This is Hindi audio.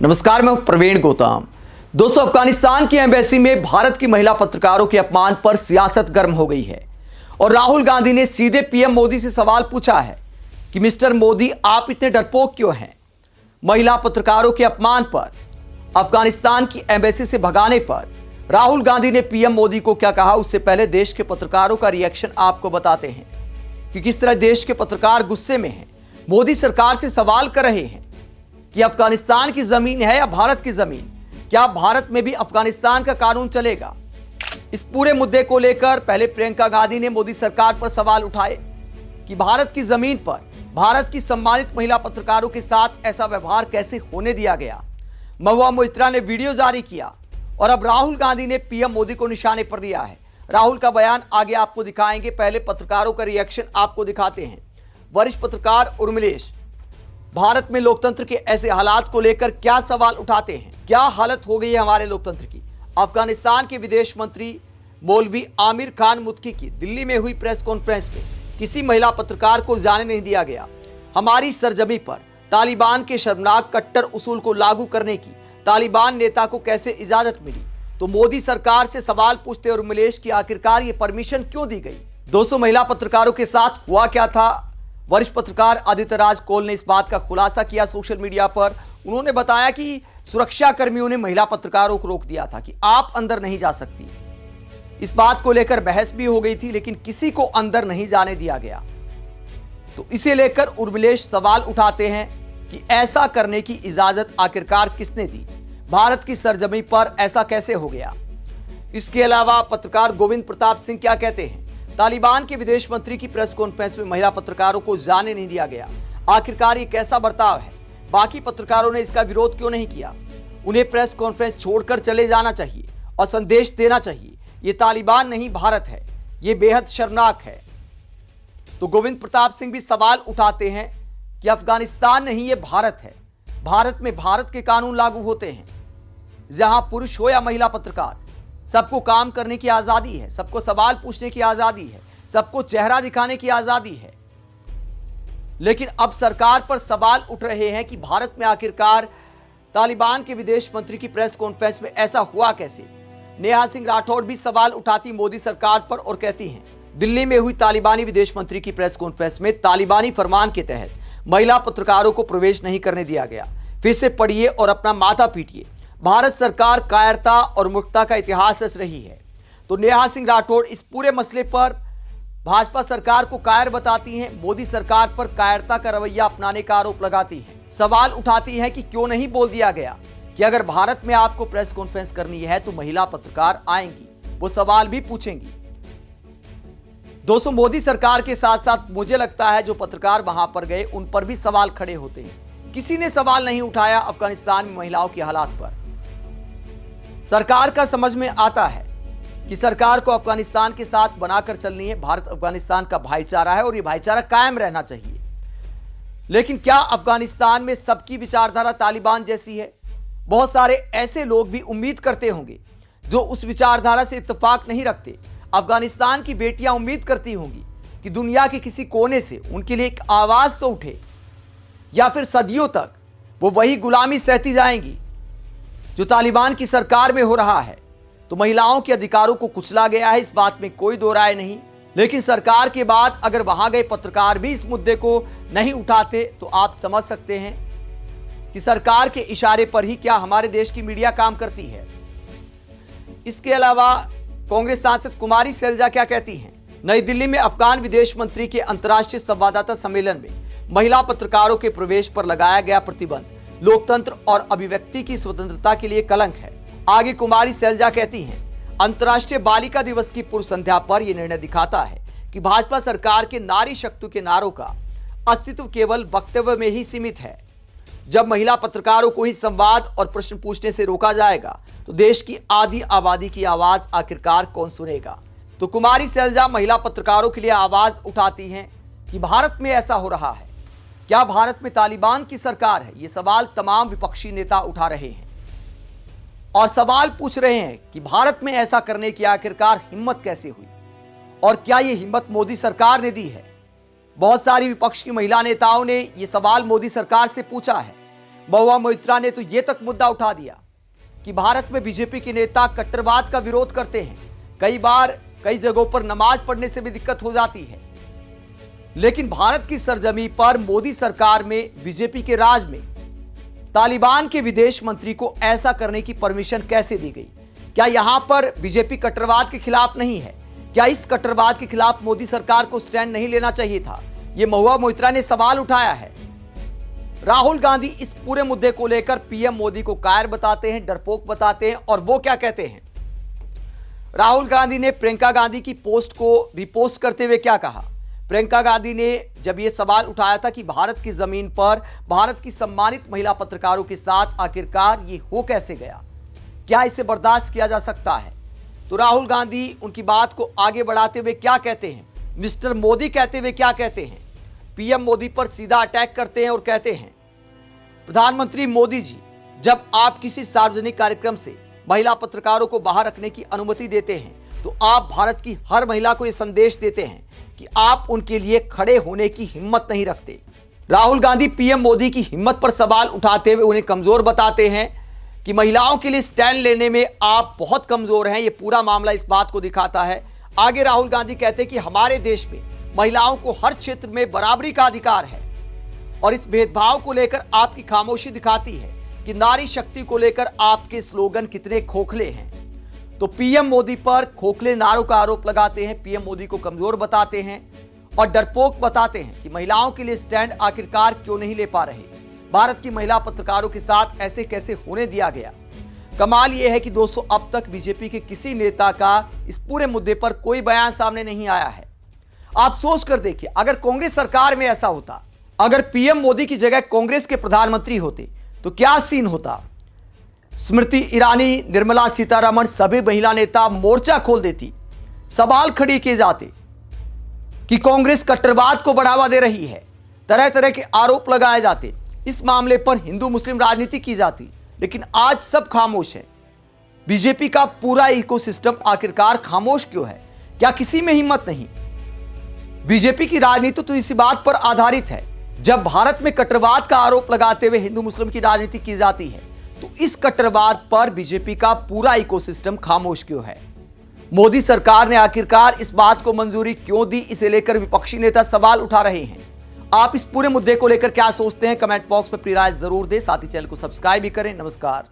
नमस्कार, मैं प्रवीण गौतम। दोस्तों, अफगानिस्तान की एम्बेसी में भारत की महिला पत्रकारों के अपमान पर सियासत गर्म हो गई है और राहुल गांधी ने सीधे पीएम मोदी से सवाल पूछा है कि मिस्टर मोदी, आप इतने डरपोक क्यों हैं? महिला पत्रकारों के अपमान पर, अफगानिस्तान की एम्बेसी से भगाने पर राहुल गांधी ने पीएम मोदी को क्या कहा, उससे पहले देश के पत्रकारों का रिएक्शन आपको बताते हैं कि किस तरह देश के पत्रकार गुस्से में हैं। मोदी सरकार से सवाल कर रहे हैं कि अफगानिस्तान की जमीन है या भारत की जमीन, क्या भारत में भी अफगानिस्तान का कानून चलेगा? इस पूरे मुद्दे को लेकर पहले प्रियंका गांधी ने मोदी सरकार पर सवाल उठाए कि भारत की जमीन पर भारत की सम्मानित महिला पत्रकारों के साथ ऐसा व्यवहार कैसे होने दिया गया। महुआ मोइत्रा ने वीडियो जारी किया और अब राहुल गांधी ने पीएम मोदी को निशाने पर लिया है। राहुल का बयान आगे आपको दिखाएंगे, पहले पत्रकारों का रिएक्शन आपको दिखाते हैं। वरिष्ठ पत्रकार उर्मिलेश भारत में लोकतंत्र के ऐसे हालात को लेकर क्या सवाल उठाते हैं, क्या हालत हो गई है हमारे लोकतंत्र की। अफगानिस्तान के विदेश मंत्री मौलवी आमिर खान मुत्की की दिल्ली में हुई प्रेस कॉन्फ्रेंस में किसी महिला पत्रकार को जाने नहीं दिया गया। हमारी सरजमी पर तालिबान के शर्मनाक कट्टर उसूल को लागू करने की तालिबान नेता को कैसे इजाजत मिली? तो मोदी सरकार से सवाल पूछते उर्मिलेश की आखिरकार ये परमिशन क्यों दी गई? दोस्तों, महिला पत्रकारों के साथ हुआ क्या था? वरिष्ठ पत्रकार आदित्य राज कोल ने इस बात का खुलासा किया सोशल मीडिया पर। उन्होंने बताया कि सुरक्षा कर्मियों ने महिला पत्रकारों को रोक दिया था कि आप अंदर नहीं जा सकती। इस बात को लेकर बहस भी हो गई थी, लेकिन किसी को अंदर नहीं जाने दिया गया। तो इसे लेकर उर्मिलेश सवाल उठाते हैं कि ऐसा करने की इजाजत आखिरकार किसने दी? भारत की सरजमी पर ऐसा कैसे हो गया? इसके अलावा पत्रकार गोविंद प्रताप सिंह क्या कहते हैं? तालिबान के विदेश मंत्री की प्रेस कॉन्फ्रेंस में महिला पत्रकारों को जाने नहीं दिया गया। आखिरकार ये कैसा बर्ताव है? बाकी पत्रकारों ने इसका विरोध क्यों नहीं किया? उन्हें प्रेस कॉन्फ्रेंस छोड़कर चले जाना चाहिए और संदेश देना चाहिए, ये तालिबान नहीं भारत है, ये बेहद शर्मनाक है। तो गोविंद प्रताप सिंह भी सवाल उठाते हैं कि अफगानिस्तान नहीं, ये भारत है। भारत में भारत के कानून लागू होते हैं, जहां पुरुष हो या महिला पत्रकार, सबको काम करने की आजादी है, सबको सवाल पूछने की आजादी है, सबको चेहरा दिखाने की आजादी है। लेकिन अब सरकार पर सवाल उठ रहे हैं कि भारत में आखिरकार तालिबान के विदेश मंत्री की प्रेस कॉन्फ्रेंस में ऐसा हुआ कैसे? नेहा सिंह राठौड़ भी सवाल उठाती मोदी सरकार पर और कहती हैं, दिल्ली में हुई तालिबानी विदेश मंत्री की प्रेस कॉन्फ्रेंस में तालिबानी फरमान के तहत महिला पत्रकारों को प्रवेश नहीं करने दिया गया। फिर से पढ़िए और अपना माथा पीटिए। भारत सरकार कायरता और मूर्खता का इतिहास रच रही है। तो नेहा सिंह राठौड़ इस पूरे मसले पर भाजपा सरकार को कायर बताती हैं, मोदी सरकार पर कायरता का रवैया अपनाने का आरोप लगाती हैं। सवाल उठाती हैं कि क्यों नहीं बोल दिया गया कि अगर भारत में आपको प्रेस कॉन्फ्रेंस करनी है तो महिला पत्रकार आएंगी, वो सवाल भी पूछेंगी। दोस्तों, मोदी सरकार के साथ साथ मुझे लगता है जो पत्रकार वहां पर गए उन पर भी सवाल खड़े होते हैं। किसी ने सवाल नहीं उठाया अफगानिस्तान में महिलाओं की हालात पर। सरकार का समझ में आता है कि सरकार को अफगानिस्तान के साथ बनाकर चलनी है। भारत अफगानिस्तान का भाईचारा है और ये भाईचारा कायम रहना चाहिए। लेकिन क्या अफगानिस्तान में सबकी विचारधारा तालिबान जैसी है? बहुत सारे ऐसे लोग भी उम्मीद करते होंगे जो उस विचारधारा से इत्तेफाक नहीं रखते। अफगानिस्तान की बेटियां उम्मीद करती होंगी कि दुनिया के किसी कोने से उनके लिए एक आवाज तो उठे, या फिर सदियों तक वो वही गुलामी सहती जाएंगी जो तालिबान की सरकार में हो रहा है। तो महिलाओं के अधिकारों को कुचला गया है, इस बात में कोई दो राय नहीं। लेकिन सरकार के बाद अगर वहां गए पत्रकार भी इस मुद्दे को नहीं उठाते तो आप समझ सकते हैं कि सरकार के इशारे पर ही क्या हमारे देश की मीडिया काम करती है। इसके अलावा कांग्रेस सांसद कुमारी सैलजा क्या कहती हैं? नई दिल्ली में अफगान विदेश मंत्री के अंतर्राष्ट्रीय संवाददाता सम्मेलन में महिला पत्रकारों के प्रवेश पर लगाया गया प्रतिबंध लोकतंत्र और अभिव्यक्ति की स्वतंत्रता के लिए कलंक है। आगे कुमारी सैलजा कहती हैं, अंतर्राष्ट्रीय बालिका दिवस की पूर्व संध्या पर यह निर्णय दिखाता है कि भाजपा सरकार के नारी शक्ति के नारों का अस्तित्व केवल वक्तव्य में ही सीमित है। जब महिला पत्रकारों को ही संवाद और प्रश्न पूछने से रोका जाएगा तो देश की आधी आबादी की आवाज आखिरकार कौन सुनेगा? तो कुमारी सैलजा महिला पत्रकारों के लिए आवाज उठाती हैं कि भारत में ऐसा हो रहा है, क्या भारत में तालिबान की सरकार है? ये सवाल तमाम विपक्षी नेता उठा रहे हैं और सवाल पूछ रहे हैं कि भारत में ऐसा करने की आखिरकार हिम्मत कैसे हुई और क्या ये हिम्मत मोदी सरकार ने दी है? बहुत सारी विपक्ष की महिला नेताओं ने यह सवाल मोदी सरकार से पूछा है। महुआ मोइत्रा ने तो यह तक मुद्दा उठा दिया कि भारत में बीजेपी के नेता कट्टरवाद का विरोध करते हैं। कई बार कई जगहों पर नमाज पढ़ने से भी दिक्कत हो जाती है। लेकिन भारत की सरजमी पर मोदी सरकार में, बीजेपी के राज में तालिबान के विदेश मंत्री को ऐसा करने की परमिशन कैसे दी गई? क्या यहां पर बीजेपी कट्टरवाद के खिलाफ नहीं है? क्या इस कट्टरवाद के खिलाफ मोदी सरकार को स्टैंड नहीं लेना चाहिए था? यह महुआ मोइत्रा ने सवाल उठाया है। राहुल गांधी इस पूरे मुद्दे को लेकर पीएम मोदी को कायर बताते हैं, डरपोक बताते हैं, और वो क्या कहते हैं? राहुल गांधी ने प्रियंका गांधी की पोस्ट को रिपोस्ट करते हुए क्या कहा? प्रियंका गांधी ने जब यह सवाल उठाया था कि भारत की जमीन पर भारत की सम्मानित महिला पत्रकारों के साथ आखिरकार ये हो कैसे गया, क्या इसे बर्दाश्त किया जा सकता है? तो राहुल गांधी उनकी बात को आगे बढ़ाते हुए क्या कहते हैं, मिस्टर मोदी कहते हुए क्या कहते हैं? पीएम मोदी पर सीधा अटैक करते हैं और कहते हैं, प्रधानमंत्री मोदी जी, जब आप किसी सार्वजनिक कार्यक्रम से महिला पत्रकारों को बाहर रखने की अनुमति देते हैं तो आप भारत की हर महिला को यह संदेश देते हैं कि आप उनके लिए खड़े होने की हिम्मत नहीं रखते। राहुल गांधी पीएम मोदी की हिम्मत पर सवाल उठाते हुए उन्हें कमजोर बताते हैं कि महिलाओं के लिए स्टैंड लेने में आप बहुत कमजोर हैं। यह पूरा मामला इस बात को दिखाता है। आगे राहुल गांधी कहते हैं कि हमारे देश में महिलाओं को हर क्षेत्र में बराबरी का अधिकार है और इस भेदभाव को लेकर आपकी खामोशी दिखाती है कि नारी शक्ति को लेकर आपके स्लोगन कितने खोखले हैं। तो पीएम मोदी पर खोखले नारों का आरोप लगाते हैं, पीएम मोदी को कमजोर बताते हैं और डरपोक बताते हैं कि महिलाओं के लिए स्टैंड आखिरकार क्यों नहीं ले पा रहे। भारत की महिला पत्रकारों के साथ ऐसे कैसे होने दिया गया? कमाल यह है कि दोस्तों, अब तक बीजेपी के किसी नेता का इस पूरे मुद्दे पर कोई बयान सामने नहीं आया है। आप सोच कर देखिए, अगर कांग्रेस सरकार में ऐसा होता, अगर पीएम मोदी की जगह कांग्रेस के प्रधानमंत्री होते तो क्या सीन होता? स्मृति ईरानी, निर्मला सीतारमण, सभी महिला नेता मोर्चा खोल देती, सवाल खड़े किए जाते कि कांग्रेस कट्टरवाद को बढ़ावा दे रही है, तरह तरह के आरोप लगाए जाते, इस मामले पर हिंदू मुस्लिम राजनीति की जाती। लेकिन आज सब खामोश है। बीजेपी का पूरा इकोसिस्टम आखिरकार खामोश क्यों है? क्या किसी में हिम्मत नहीं? बीजेपी की राजनीति तो इसी बात पर आधारित है, जब भारत में कट्टरवाद का आरोप लगाते हुए हिंदू मुस्लिम की राजनीति की जाती है तो इस कट्टरवाद पर बीजेपी का पूरा इकोसिस्टम खामोश क्यों है? मोदी सरकार ने आखिरकार इस बात को मंजूरी क्यों दी? इसे लेकर विपक्षी नेता सवाल उठा रहे हैं। आप इस पूरे मुद्दे को लेकर क्या सोचते हैं? कमेंट बॉक्स में अपनी राय जरूर दें। साथ ही चैनल को सब्सक्राइब भी करें। नमस्कार।